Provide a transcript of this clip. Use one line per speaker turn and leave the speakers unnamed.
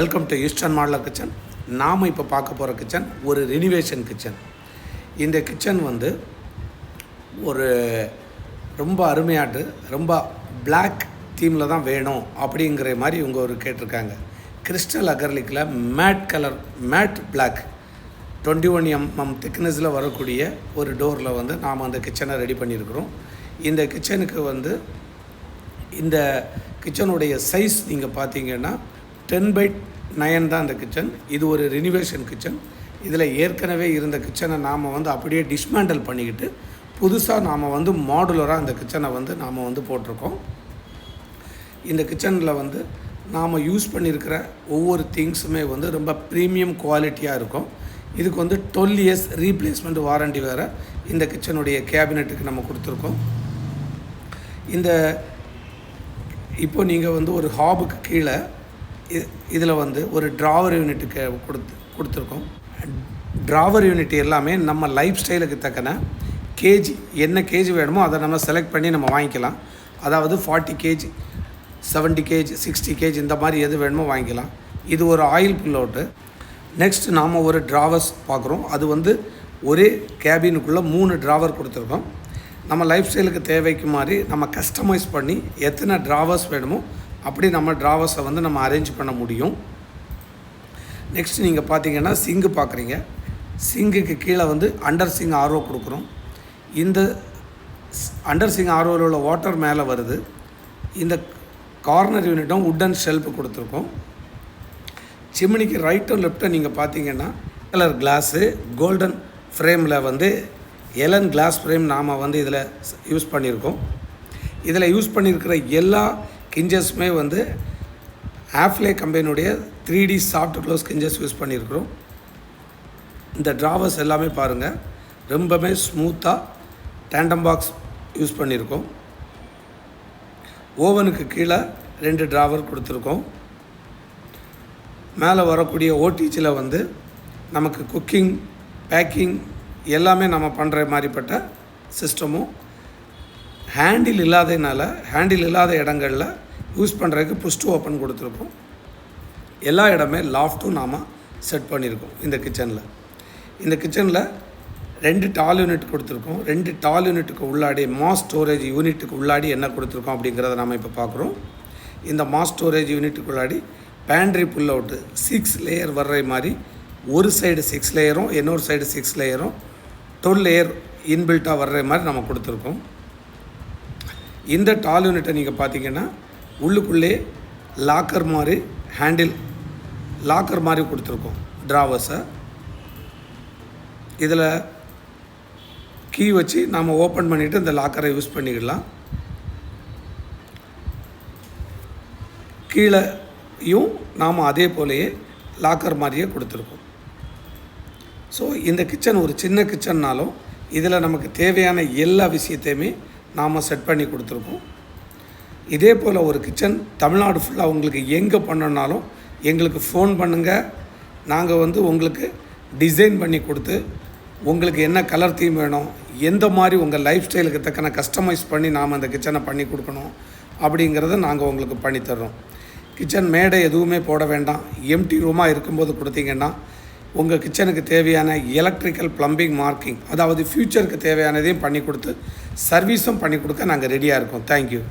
Welcome to eastern modeller kitchen. நாம் இப்போ பார்க்க போகிற கிச்சன் ஒரு ரெனிவேஷன் கிச்சன். இந்த கிச்சன் வந்து ஒரு ரொம்ப அருமையாட்டு ரொம்ப பிளாக் தீமில் தான் வேணும் அப்படிங்கிற மாதிரி இவங்க ஒரு கேட்டிருக்காங்க. கிறிஸ்டல் அகர்லிக்கில் மேட் பிளாக் 21 mm திக்னஸில் வரக்கூடிய ஒரு டோரில் வந்து நாம் அந்த கிச்சனை ரெடி பண்ணியிருக்கிறோம். இந்த கிச்சனுக்கு வந்து இந்த கிச்சனுடைய சைஸ் நீங்கள் பார்த்தீங்கன்னா 10/9 தான் இந்த கிச்சன். இது ஒரு ரெனிவேஷன் கிச்சன். இதில் ஏற்கனவே இருந்த கிச்சனை நாம் வந்து அப்படியே டிஸ்மேண்டல் பண்ணிக்கிட்டு புதுசாக நாம் வந்து மாடுலராக அந்த கிச்சனை வந்து நாம் வந்து போட்டிருக்கோம். இந்த கிச்சனில் வந்து நாம் யூஸ் பண்ணியிருக்கிற ஒவ்வொரு திங்ஸுமே வந்து ரொம்ப ப்ரீமியம் குவாலிட்டியாக இருக்கும். இதுக்கு வந்து 12 years ரீப்ளேஸ்மெண்ட் வாரண்டி வேறு இந்த கிச்சனுடைய கேபினெட்டுக்கு நம்ம கொடுத்துருக்கோம். இப்போ நீங்கள் வந்து ஒரு ஹாபுக்கு கீழே இதில் வந்து ஒரு ட்ராவர் யூனிட்டுக்கு கொடுத்துருக்கோம். ட்ராவர் யூனிட் எல்லாமே நம்ம லைஃப் ஸ்டைலுக்கு தக்கன கேஜி என்ன கேஜி வேணுமோ அதை நம்ம செலக்ட் பண்ணி நம்ம வாங்கிக்கலாம். அதாவது 40 kg 70 kg 60 kg இந்த மாதிரி எது வேணுமோ வாங்கிக்கலாம். இது ஒரு ஆயில் புல்லவுட்டு. நெக்ஸ்ட் நாம் ஒரு ட்ராவர்ஸ் பார்க்குறோம். அது வந்து ஒரே கேபினுக்குள்ளே 3 ட்ராவர் கொடுத்துருக்கோம். நம்ம லைஃப் ஸ்டைலுக்கு தேவைக்கு மாதிரி நம்ம கஸ்டமைஸ் பண்ணி எத்தனை ட்ராவர்ஸ் வேணுமோ அப்படி நம்ம ட்ராவர்ஸை வந்து நம்ம அரேஞ்ச் பண்ண முடியும். நெக்ஸ்ட் நீங்கள் பார்த்தீங்கன்னா சிங்கு பார்க்குறீங்க. சிங்குக்கு கீழே வந்து அண்டர் சிங் ஆர்ஓ கொடுக்குறோம். இந்த அண்டர் சிங் ஆர்ஓவில் உள்ள வாட்டர் மேலே வருது. இந்த கார்னர் யூனிட்டும் வுட்டன் ஷெல்ஃபு கொடுத்துருக்கோம். சிம்னிக்கு ரைட்டும் லெஃப்ட்டும் நீங்கள் பார்த்தீங்கன்னா கலர் கிளாஸு கோல்டன் ஃப்ரேமில் வந்து எலன் கிளாஸ் ஃப்ரேம் நாம் வந்து இதில் யூஸ் பண்ணியிருக்கோம். இதில் யூஸ் பண்ணியிருக்கிற எல்லா கிஞ்சஸுமே வந்து ஆஃப்லே கம்பெனியுடைய 3D சாஃப்ட் க்ளோஸ் கிஞ்சஸ் யூஸ் பண்ணியிருக்கிறோம். இந்த ட்ராவர்ஸ் எல்லாமே பாருங்கள் ரொம்பவே ஸ்மூத்தாக டேண்டம் பாக்ஸ் யூஸ் பண்ணியிருக்கோம். ஓவனுக்கு கீழே 2 ட்ராவர் கொடுத்துருக்கோம். மேலே வரக்கூடிய ஓடிஜியில் வந்து நமக்கு குக்கிங் பேக்கிங் எல்லாமே நம்ம பண்ணுற மாதிரிப்பட்ட சிஸ்டமும் ஹேண்டில் இல்லாத இடங்களில் யூஸ் பண்ணுறதுக்கு புஷ் டு ஓப்பன் கொடுத்துருக்கோம். எல்லா இடமே லாஃப்ட்டும் நாம் செட் பண்ணியிருக்கோம். இந்த கிச்சனில் 2 டால் யூனிட் கொடுத்துருக்கோம். 2 டால் யூனிட்டுக்கு உள்ளாடி மாஸ் ஸ்டோரேஜ் யூனிட்டுக்கு உள்ளாடி என்ன கொடுத்துருக்கோம் அப்படிங்கிறத நாம் இப்போ பார்க்குறோம். இந்த மாஸ் ஸ்டோரேஜ் யூனிட்டுக்கு உள்ளாடி பேண்ட்ரி புல் அவுட்டு 6 லேயர் வர்ற மாதிரி ஒரு சைடு 6 லேயரும் இன்னொரு சைடு 6 லேயரும் 12 லேயர் இன்பில்ட்டாக வர்ற மாதிரி நம்ம கொடுத்துருக்கோம். இந்த டால் யூனிட்டை நீங்கள் பார்த்தீங்கன்னா உள்ளுக்குள்ளே லாக்கர் மாதிரி கொடுத்துருக்கோம். ட்ராவர்ஸை இதில் கீ வச்சு நாம் ஓப்பன் பண்ணிவிட்டு இந்த லாக்கரை யூஸ் பண்ணிக்கலாம். கீழேயும் நாம் அதே போலேயே லாக்கர் மாதிரியே கொடுத்துருக்கோம். ஸோ இந்த கிச்சன் ஒரு சின்ன கிச்சன்னாலும் இதில் நமக்கு தேவையான எல்லா விஷயத்தையுமே நாம் செட் பண்ணி கொடுத்துருக்கோம். இதே போல் ஒரு கிச்சன் தமிழ்நாடு ஃபுல்லாக உங்களுக்கு எங்கே பண்ணனாலும் எங்களுக்கு ஃபோன் பண்ணுங்கள். நாங்கள் வந்து உங்களுக்கு டிசைன் பண்ணி கொடுத்து உங்களுக்கு என்ன கலர் தீம் வேணும், எந்த மாதிரி உங்கள் லைஃப் ஸ்டைலுக்கு தக்கன கஸ்டமைஸ் பண்ணி நாம் அந்த கிச்சனை பண்ணி கொடுக்கணும் அப்படிங்கிறத நாங்கள் உங்களுக்கு பண்ணித்தர்றோம். கிச்சன் மேடை எதுவுமே போட வேண்டாம். எம்டி ரூமாக இருக்கும்போது கொடுத்தீங்கன்னா உங்கள் கிச்சனுக்கு தேவையான எலக்ட்ரிக்கல் ப்ளம்பிங் மார்க்கிங் அதாவது ஃப்யூச்சருக்கு தேவையானதையும் பண்ணி கொடுத்து சர்வீஸும் பண்ணி கொடுக்க நாங்கள் ரெடியாக இருக்கோம். தேங்க்யூ.